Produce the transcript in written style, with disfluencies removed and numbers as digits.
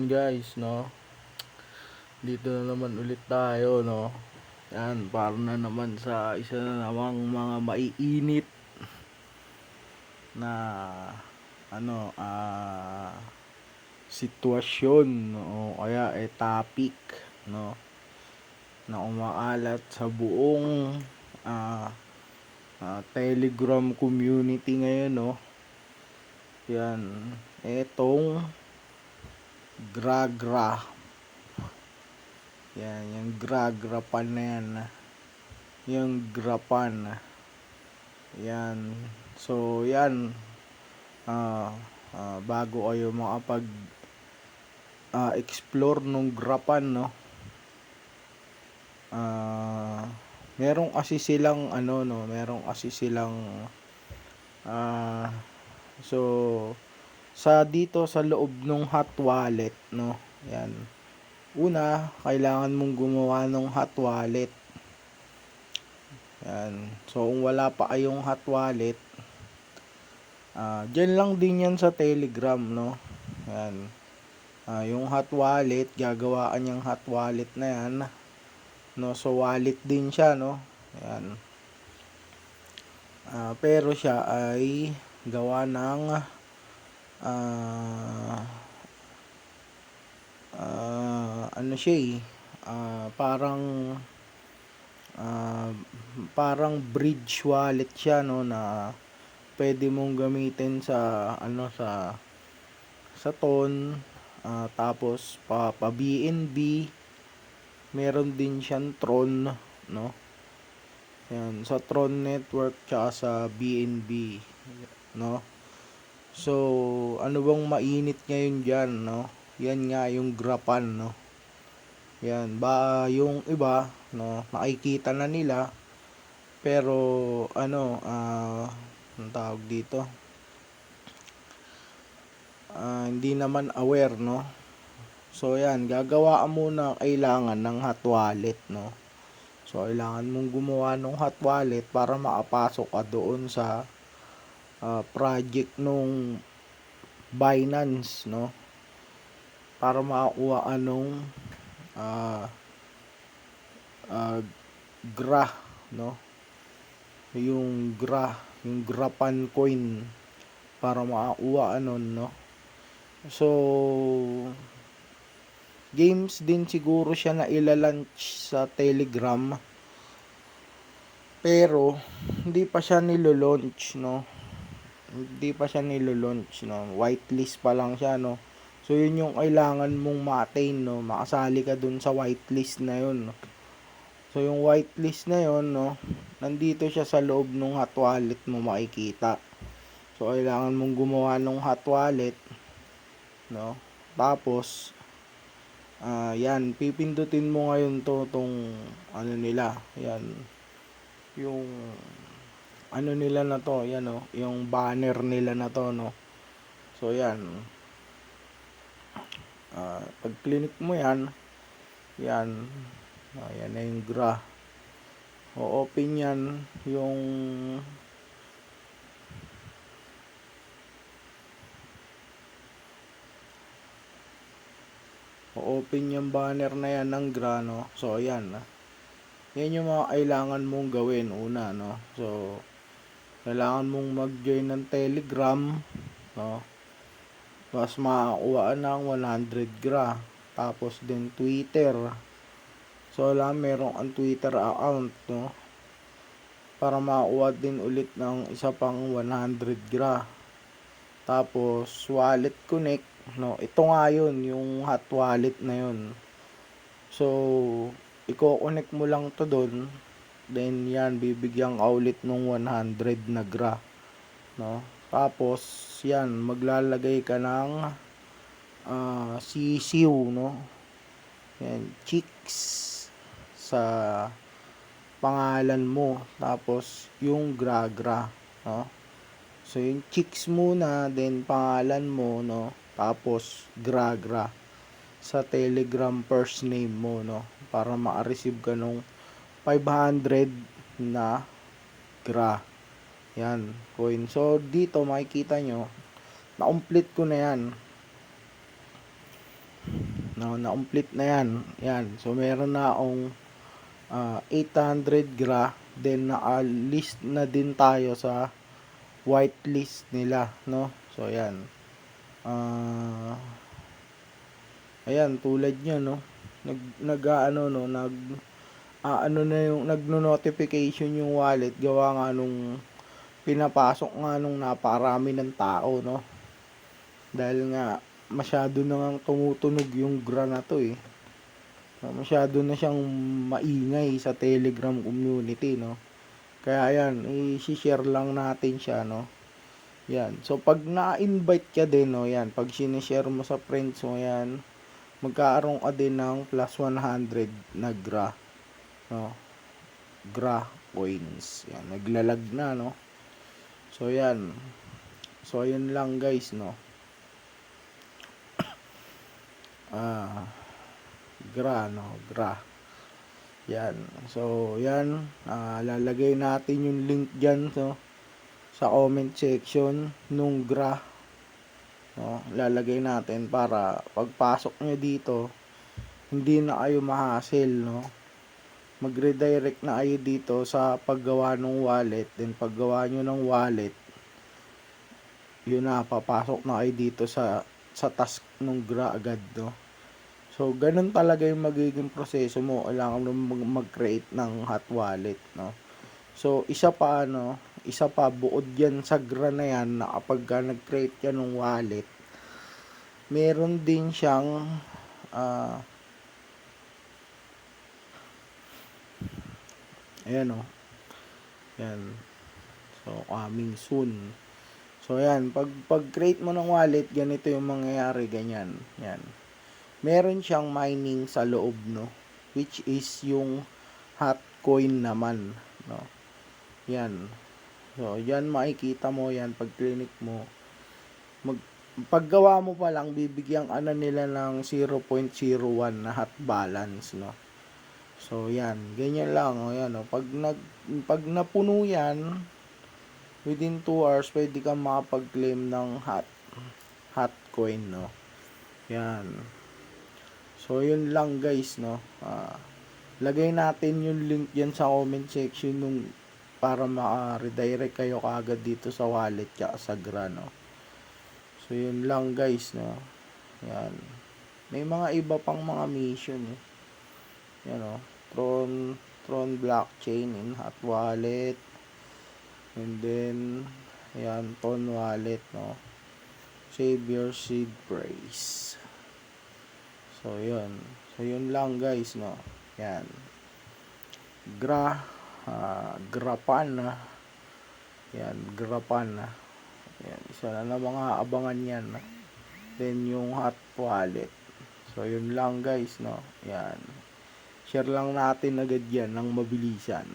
Yan guys, no. Dito na naman ulit tayo, no. Yan, para na naman sa isa na namang mga maiinit na sitwasyon o kaya topic, no, na umaalat sa buong Telegram community ngayon, no. Yan, etong Gragra. Yan, yung Gragrapan na yan. Yung Grapan. Yan. So, yan. Bago kayo makapag explore nung Grapan, no. Merong kasi silang merong kasi silang so sa dito sa loob nung hot wallet, no. Yan. Una, kailangan mong gumawa ng hot wallet. Yan. So, kung wala pa kayong hot wallet, dyan lang din yan sa Telegram, no. Yan. Yung hot wallet, gagawaan yung hot wallet na yan, no. So, wallet din siya, no. Yan. Pero siya ay gawa ng parang bridge wallet siya, no, na pwede mong gamitin sa sa Ton, tapos pa BNB, meron din siyang Tron, no. Yan, sa Tron network tsaka sa BNB, no. So, ano bang mainit ngayon dyan, no? Yan nga yung Grapan, no. Yan, yung iba, no, nakikita na nila, pero ang tawag dito, hindi naman aware, no. So, yan, gagawa muna kailangan ng hot wallet, no. So, kailangan mong gumawa ng hot wallet para makapasok ka doon sa project nung Binance, no, para makakuha anong GRA, no, yung Grapan coin, para makakuha no. So, games din siguro siya na ilalunch sa Telegram, pero hindi pa siya nilo-launch, no. Whitelist pa lang siya, no. So, yun yung kailangan mong ma-attain, no. Makasali ka dun sa whitelist na yun, no. So, yung whitelist na yun, no, nandito siya sa loob ng hot wallet mo makikita. So, kailangan mong gumawa ng hot wallet, no. Tapos, yan, pipindutin mo ngayon tong nila. Yan. Yung nila na to, yan, no, yung banner nila na to, no. So, yan. Pag click mo yan, yan na yung GRA. O-open yan yung banner na yan ng GRA, no. So, yan. Yan yung mga kailangan mong gawin una, no. So, kailangan mong mag-join ng Telegram, no. Mas makakuha ng 100 GRA. Tapos din Twitter. So, meron ang Twitter account, no, para makakuha din ulit ng isa pang 100 GRA. Tapos, Wallet Connect, no. Ito nga yun, yung hot wallet na yun. So, i-connect mo lang to doon. Then, yan, bibigyan ka ulit ng 100 na GRA, no. Tapos, yan, maglalagay ka ng sisiw, no. Yan, chicks sa pangalan mo. Tapos, yung Gragra, no. So, yung chicks muna, then pangalan mo, no. Tapos, Gragra sa Telegram first name mo, no, para ma-receive ka nung 500 na GRA. Yan, coin. So, dito makikita nyo, na-complete ko na yan. no, na-complete na yan. Yan. So, meron na akong 800 gra. Then, naka-list na din tayo sa whitelist nila, no? So, ayan. Ayan, tulad nyo, no? Nagno-notification yung wallet gawa nga nung pinapasok nga nung naparami ng tao, no? Dahil nga masyado na ngang tumutunog yung gra na to eh. Masyado na siyang maingay sa Telegram community, no? Kaya ayan, i-share lang natin siya, no? Yan. So pag na-invite ka din, no, yan, pag sinishare mo sa friends mo yan, magkakaroon ka din ng plus 100 na gra, no? Gra coins. Yan, naglalag na, no? So yan. So ayun lang guys, no. Gra, no, gra. Yan. So yan, lalagay natin yung link diyan, so sa comment section nung gra, no, lalagay natin para pagpasok nyo dito hindi na kayo ma-hassle, no. Mag-redirect na kayo dito sa paggawa ng wallet. Then paggawa nyo ng wallet, yun na, papasok na kayo dito sa task ng gra agad, no. So ganun talaga yung magiging proseso mo. Kailangan mo mag-create ng hot wallet, no. So isa pa bukod yan sa gra na yan, na kapag nag-create ka ng wallet, meron din siyang ayan, o. Yan. So coming soon. So yan, pag create mo ng wallet, ganito yung mangyayari, ganyan. Yan. Meron siyang mining sa loob, no, which is yung hot coin naman, no. Yan. So, yan makikita mo yan pag clinic mo. Paggawa mo pa lang, bibigyan ka na nila ng 0.01 na hot balance, no. So, yan. Ganyan lang, o yan, o. Pag napuno yan, within 2 hours, pwede kang makapag-claim ng hot coin, no. Yan. So, yun lang guys, no. Lagay natin yung link yan sa comment section nung para maka-redirect kayo kaagad dito sa wallet ka sa gra, no. So yun lang guys, no. Yan. May mga iba pang mga mission eh. Yan, no. Tron blockchain in hot wallet. And then yan, Ton wallet, no. Save your seed phrase. So yun. So yun lang guys, no. Yan. Grapan na. Yan, grapan na. Yan, isa na mga abangan yan. Then yung hot wallet. So yun lang guys, no. Yan. Share lang natin agad yan ng mabilisan.